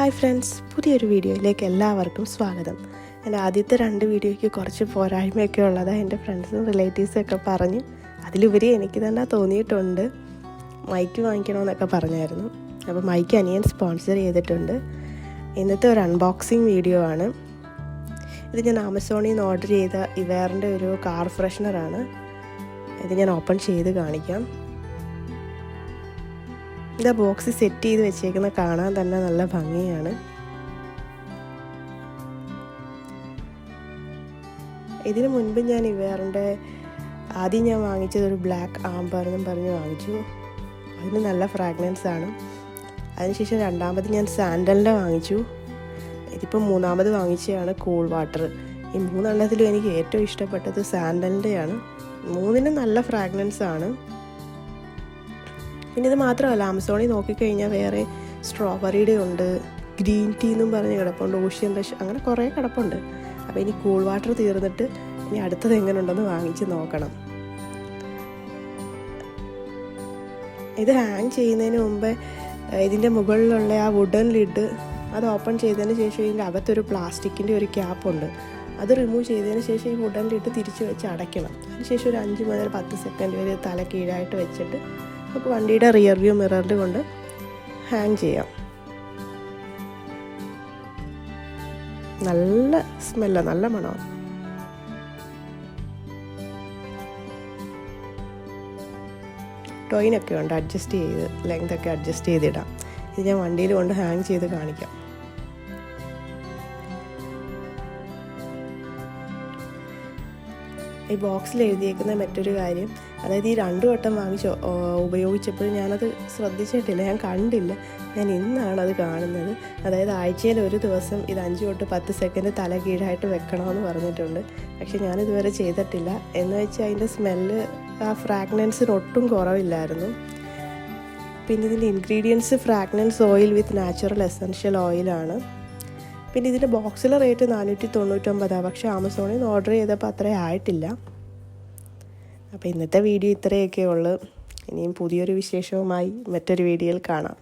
Hi friends, പുതിയൊരു വീഡിയോയിലേക്ക് എല്ലാവർക്കും സ്വാഗതം. എൻ്റെ ആദ്യത്തെ 2 വീഡിയോയ്ക്ക് കുറച്ച് പോരായ്മയൊക്കെ ഉള്ളതാണ് എൻ്റെ ഫ്രണ്ട്സും റിലേറ്റീവ്സൊക്കെ പറഞ്ഞ്. അതിലുപരി എനിക്ക് തന്നെ തോന്നിയിട്ടുണ്ട്. മൈക്ക് വാങ്ങിക്കണമെന്നൊക്കെ പറഞ്ഞായിരുന്നു. അപ്പോൾ മൈക്ക് അനിയൻ സ്പോൺസർ ചെയ്തിട്ടുണ്ട്. ഇന്നത്തെ ഒരു അൺബോക്സിങ് വീഡിയോ ആണ്. ഇത് ഞാൻ ആമസോണിൽ നിന്ന് ഓർഡർ ചെയ്ത ഇവേറിൻ്റെ ഒരു കാർ ഫ്രഷ്നറാണ്. ഇത് ഞാൻ ഓപ്പൺ ചെയ്ത് കാണിക്കാം. ഇതാ ബോക്സ് സെറ്റ് ചെയ്ത് വെച്ചേക്കുന്ന കാണാൻ തന്നെ നല്ല ഭംഗിയാണ്. ഇതിനു മുൻപ് ഞാൻ ഇവേറിൻ്റെ ആദ്യം ഞാൻ വാങ്ങിച്ചത് ഒരു ബ്ലാക്ക് ആംബർ എന്നും പറഞ്ഞ് വാങ്ങിച്ചു. അതിന് നല്ല ഫ്രാഗ്രൻസ് ആണ്. അതിനുശേഷം രണ്ടാമത് ഞാൻ സാൻഡലിൻ്റെ വാങ്ങിച്ചു. ഇതിപ്പോൾ മൂന്നാമത് വാങ്ങിച്ചതാണ് കൂൾ വാട്ടർ. ഈ 3 എണ്ണത്തിലും എനിക്ക് ഏറ്റവും ഇഷ്ടപ്പെട്ടത് സാൻഡലിൻ്റെയാണ്. 3നും നല്ല ഫ്രാഗ്രൻസ് ആണ്. പിന്നെ ഇത് മാത്രമല്ല, ആമസോണിൽ നോക്കിക്കഴിഞ്ഞാൽ വേറെ സ്ട്രോബെറിയുടെ ഉണ്ട്, ഗ്രീൻ ടീ എന്നും പറഞ്ഞ് കിടപ്പുണ്ട്, ഓഷ്യൻ റഷ്, അങ്ങനെ കുറേ കിടപ്പുണ്ട്. അപ്പോൾ ഇനി കൂൾ വാട്ടർ തീർന്നിട്ട് ഇനി അടുത്തത് എങ്ങനെ ഉണ്ടെന്ന് വാങ്ങിച്ച് നോക്കണം. ഇത് ഹാങ് ചെയ്യുന്നതിന് മുമ്പേ ഇതിൻ്റെ മുകളിലുള്ള ആ വുഡൻ ലിഡ് അത് ഓപ്പൺ ചെയ്തതിന് ശേഷം ഇതിൻ്റെ അകത്തൊരു പ്ലാസ്റ്റിക്കിൻ്റെ ഒരു ക്യാപ്പുണ്ട്. അത് റിമൂവ് ചെയ്തതിന് ശേഷം ഈ വുഡൻ ലിഡ് തിരിച്ച് വെച്ച് അടയ്ക്കണം. അതിനുശേഷം ഒരു 5 മുതൽ 10 സെക്കൻഡ് വരെ തല കീഴായിട്ട് വെച്ചിട്ട് നമുക്ക് വണ്ടിയുടെ റിയർ വ്യൂ മിററിൽ കൊണ്ട് ഹാങ് ചെയ്യാം. നല്ല സ്മെല്ലാണ്, നല്ല മണമാണ്. ടോയിനൊക്കെ ഉണ്ട്, അഡ്ജസ്റ്റ് ചെയ്ത് ലെങ്തൊക്കെ അഡ്ജസ്റ്റ് ചെയ്തിടാം. ഇത് ഞാൻ വണ്ടിയിൽ കൊണ്ട് ഹാങ് ചെയ്ത് കാണിക്കാം. ഈ ബോക്സിൽ എഴുതിയേക്കുന്ന മറ്റൊരു കാര്യം, അതായത് ഈ 2 വട്ടം ഉപയോഗിച്ചപ്പോഴും ഞാനത് ശ്രദ്ധിച്ചിട്ടില്ല, ഞാൻ കണ്ടില്ല. ഞാൻ ഇന്നാണ് അത് കാണുന്നത്. അതായത് ആഴ്ചയിൽ ഒരു ദിവസം ഇത് 5 തൊട്ട് 10 സെക്കൻഡ് തല കീഴായിട്ട് വെക്കണമെന്ന് പറഞ്ഞിട്ടുണ്ട്. പക്ഷെ ഞാനിതുവരെ ചെയ്തിട്ടില്ല. എന്ന് വെച്ചാൽ അതിൻ്റെ സ്മെല്ല് ആ ഫ്രാഗ്രൻസിന് ഒട്ടും കുറവില്ലായിരുന്നു. പിന്നെ ഇതിൻ്റെ ഇൻഗ്രീഡിയൻസ് ഫ്രാഗ്രൻസ് ഓയിൽ വിത്ത് നാച്ചുറൽ എസൻഷ്യൽ ഓയിലാണ്. പിന്നെ ഇതിൻ്റെ ബോക്സിലെ റേറ്റ് 499. പക്ഷേ ആമസോണിൽ നിന്ന് ഓർഡർ ചെയ്തപ്പോൾ അത്രയും ആയിട്ടില്ല. അപ്പോൾ ഇന്നത്തെ വീഡിയോ ഇത്രയൊക്കെ ഉള്ളൂ. ഇനിയും പുതിയൊരു വിശേഷവുമായി മറ്റൊരു വീഡിയോയിൽ കാണാം.